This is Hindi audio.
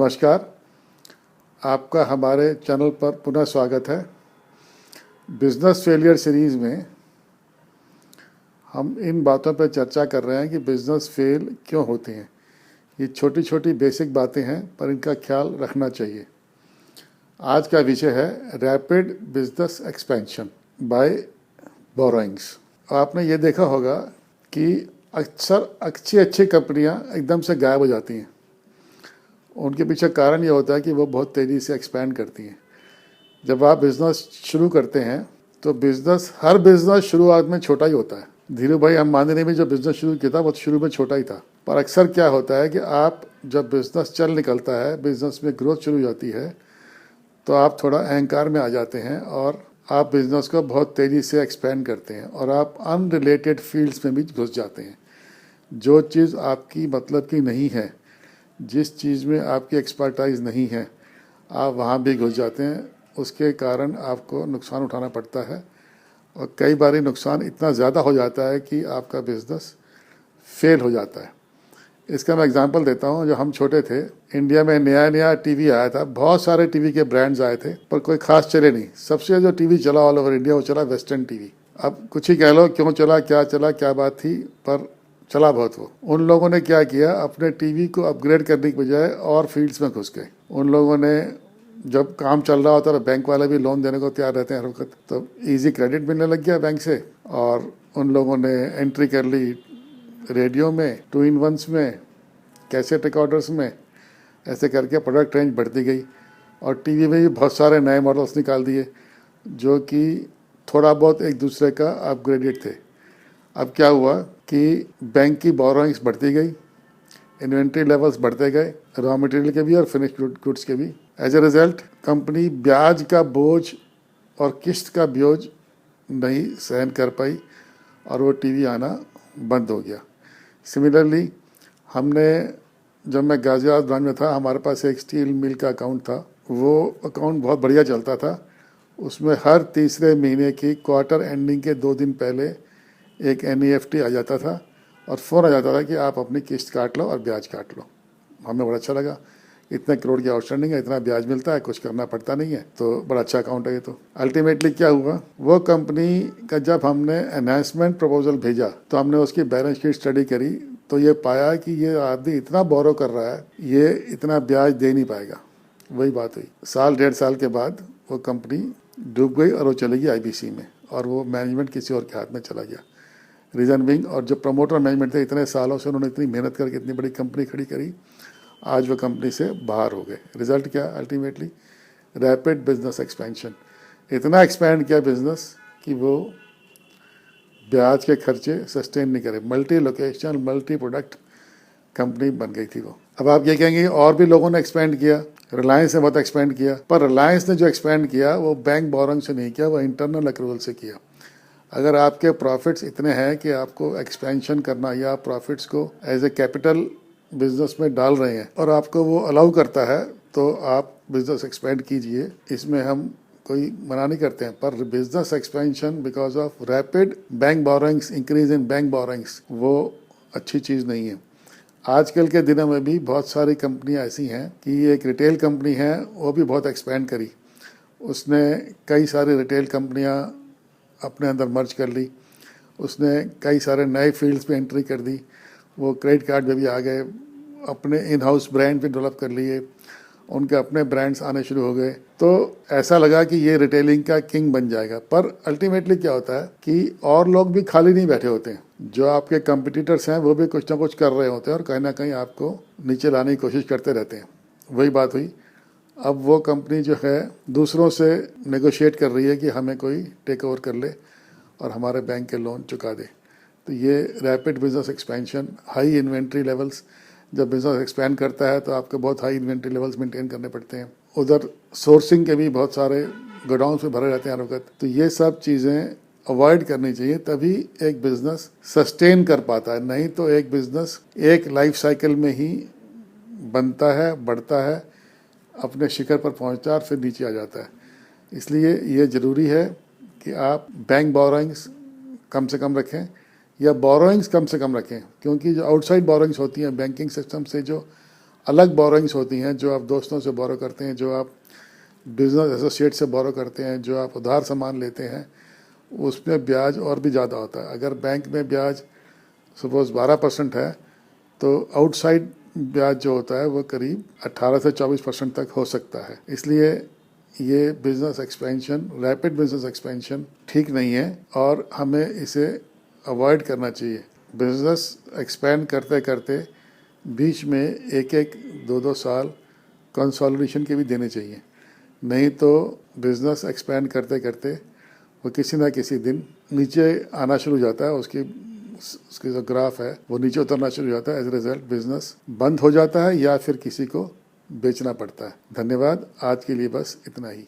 नमस्कार, आपका हमारे चैनल पर पुनः स्वागत है। बिज़नेस फेलियर सीरीज़ में हम इन बातों पर चर्चा कर रहे हैं कि बिज़नेस फेल क्यों होते हैं। ये छोटी छोटी बेसिक बातें हैं, पर इनका ख्याल रखना चाहिए। आज का विषय है rapid business expansion by borrowings. आपने ये देखा होगा कि अक्सर अच्छी कंपनियां एकदम से गायब हो जाती हैं। उनके पीछे कारण ये होता है कि वो बहुत तेज़ी से एक्सपैंड करती हैं। जब आप बिज़नेस शुरू करते हैं तो हर बिज़नेस शुरुआत में छोटा ही होता है। धीरू भाई अंबानी ने भी जो बिज़नेस शुरू किया था वो शुरू में छोटा ही था। पर अक्सर क्या होता है कि आप जब बिज़नेस चल निकलता है, बिज़नेस में ग्रोथ शुरू हो जाती है, तो आप थोड़ा अहंकार में आ जाते हैं और आप बिज़नेस को बहुत तेज़ी से एक्सपैंड करते हैं और आप अनरिलेटेड फील्ड्स में भी घुस जाते हैं। जो चीज़ आपकी मतलब की नहीं है, जिस चीज़ में आपकी एक्सपर्टाइज नहीं है, आप वहाँ भी घुस जाते हैं। उसके कारण आपको नुकसान उठाना पड़ता है और कई बार नुकसान इतना ज़्यादा हो जाता है कि आपका बिज़नेस फेल हो जाता है। इसका मैं एग्जांपल देता हूँ। जब हम छोटे थे, इंडिया में नया नया टीवी आया था, बहुत सारे टीवी के ब्रांड्स आए थे, पर कोई खास चले नहीं। सबसे जो टीवी चला ऑल ओवर इंडिया वो चला वेस्टर्न टीवी। अब कुछ ही कह लो क्यों चला, क्या बात थी, पर चला बहुत वो। उन लोगों ने क्या किया, अपने टीवी को अपग्रेड करने की बजाय और फील्ड्स में घुस गए। उन लोगों ने जब काम चल रहा होता है तो बैंक वाले भी लोन देने को तैयार रहते हैं हर वक्त, तो इजी क्रेडिट मिलने लग गया बैंक से। और उन लोगों ने एंट्री कर ली रेडियो में, 2-in-1 में, कैसेट रिकॉर्डर्स में। ऐसे करके प्रोडक्ट रेंज बढ़ती गई और टीवी में भी बहुत सारे नए मॉडल्स निकाल दिए जो कि थोड़ा बहुत एक दूसरे का अपग्रेडेड थे। अब क्या हुआ कि बैंक की बोरोइंग्स बढ़ती गई, इन्वेंट्री लेवल्स बढ़ते गए, रॉ मटेरियल के भी और फिनिश्ड गुड्स के भी। एज ए रिजल्ट कंपनी ब्याज का बोझ और किस्त का बोझ नहीं सहन कर पाई और वो टीवी आना बंद हो गया। सिमिलरली जब मैं गाजियाबाद ब्रांच में था, हमारे पास एक स्टील मिल का अकाउंट था। वो अकाउंट बहुत बढ़िया चलता था। उसमें हर तीसरे महीने की क्वार्टर एंडिंग के 2 दिन पहले एक NEFT आ जाता था और फ़ोन आ जाता था कि आप अपनी किस्त काट लो और ब्याज काट लो। हमें बड़ा अच्छा लगा, इतने करोड़ की आउटस्टैंडिंग है, इतना ब्याज मिलता है, कुछ करना पड़ता नहीं है, तो बड़ा अच्छा अकाउंट है ये तो। अल्टीमेटली क्या हुआ, वो कंपनी का जब हमने एनहांसमेंट प्रपोजल भेजा तो हमने उसकी बैलेंस शीट स्टडी करी तो ये पाया कि ये आदमी इतना बोरो कर रहा है, ये इतना ब्याज दे नहीं पाएगा। वही बात हुई, 1.5 साल के बाद वो कंपनी डूब गई और वो चली गई IBC में और वो मैनेजमेंट किसी और के हाथ में चला गया। रीज़न बिंग, और जो प्रमोटर मैनेजमेंट थे, इतने सालों से उन्होंने इतनी मेहनत करके इतनी बड़ी कंपनी खड़ी करी, आज वो कंपनी से बाहर हो गए। रिजल्ट क्या, अल्टीमेटली रैपिड बिजनेस एक्सपेंशन। इतना एक्सपैंड किया बिजनेस कि वो ब्याज के खर्चे सस्टेन नहीं करे। Multi location, multi product company बन गई थी वो। अब आप ये कहेंगे और भी लोगों ने एक्सपेंड किया, रिलायंस ने बहुत एक्सपेंड किया, पर रिलायंस ने जो एक्सपेंड किया वो बैंक बोरोइंग से नहीं किया, वो इंटरनल अक्रूवल से किया। अगर आपके प्रॉफिट्स इतने हैं कि आपको एक्सपेंशन करना या प्रॉफिट्स को एज ए कैपिटल बिजनेस में डाल रहे हैं और आपको वो अलाउ करता है, तो आप बिजनेस एक्सपेंड कीजिए। इसमें हम कोई मना नहीं करते हैं, पर business expansion because of rapid bank borrowings, increase in bank borrowings, वो अच्छी चीज़ नहीं है। आजकल के दिनों में भी बहुत सारी कंपनियां ऐसी हैं कि एक रिटेल कंपनी है, वो भी बहुत एक्सपेंड करी। उसने कई सारी रिटेल कंपनियां अपने अंदर मर्ज कर ली, उसने कई सारे नए फील्ड्स पे एंट्री कर दी, वो क्रेडिट कार्ड में भी आ गए, अपने इन हाउस ब्रांड भी डेवलप कर लिए, उनके अपने ब्रांड्स आने शुरू हो गए। तो ऐसा लगा कि ये रिटेलिंग का किंग बन जाएगा। पर अल्टीमेटली क्या होता है कि और लोग भी खाली नहीं बैठे होते हैं। जो आपके कंपिटिटर्स हैं वो भी कुछ ना कुछ कर रहे होते हैं और कहीं ना कहीं आपको नीचे लाने की कोशिश करते रहते हैं। वही बात हुई, अब वो कंपनी जो है दूसरों से नेगोशिएट कर रही है कि हमें कोई टेक ओवर कर ले और हमारे बैंक के लोन चुका दे। तो ये rapid business expansion, high inventory levels. जब बिजनेस एक्सपैंड करता है तो आपको बहुत हाई इन्वेंट्री लेवल्स मेंटेन करने पड़ते हैं। उधर सोर्सिंग के भी बहुत सारे गोडाउन में भरे रहते हैं हर वक्त। तो ये सब चीज़ें अवॉइड करनी चाहिए, तभी एक बिजनेस सस्टेन कर पाता है। नहीं तो एक बिजनेस एक लाइफ साइकिल में ही बनता है, बढ़ता है, अपने शिखर पर पहुंचता है और फिर नीचे आ जाता है। इसलिए ये ज़रूरी है कि आप बैंक बोरोइंग्स कम से कम रखें या बोरोइंग्स कम से कम रखें, क्योंकि जो आउटसाइड बोरोइंग्स होती हैं बैंकिंग सिस्टम से, जो अलग बोरोइंग्स होती हैं जो आप दोस्तों से बोरो करते हैं, जो आप बिजनेस एसोसिएट से बोरो करते हैं, जो आप उधार सामान लेते हैं, उसमें ब्याज और भी ज़्यादा होता है। अगर बैंक में ब्याज सपोज 12% है तो आउटसाइड ब्याज जो होता है वो करीब 18 से 24% तक हो सकता है। इसलिए ये business expansion, rapid business expansion ठीक नहीं है और हमें इसे अवॉइड करना चाहिए। बिजनेस एक्सपेंड करते करते बीच में एक एक दो दो साल कंसोलिडेशन के भी देने चाहिए, नहीं तो बिजनेस एक्सपेंड करते करते वो किसी ना किसी दिन नीचे आना शुरू हो जाता है, उसकी जो ग्राफ है वो नीचे उतरना शुरू हो जाता है। एज ए रिजल्ट बिजनेस बंद हो जाता है या फिर किसी को बेचना पड़ता है। धन्यवाद, आज के लिए बस इतना ही।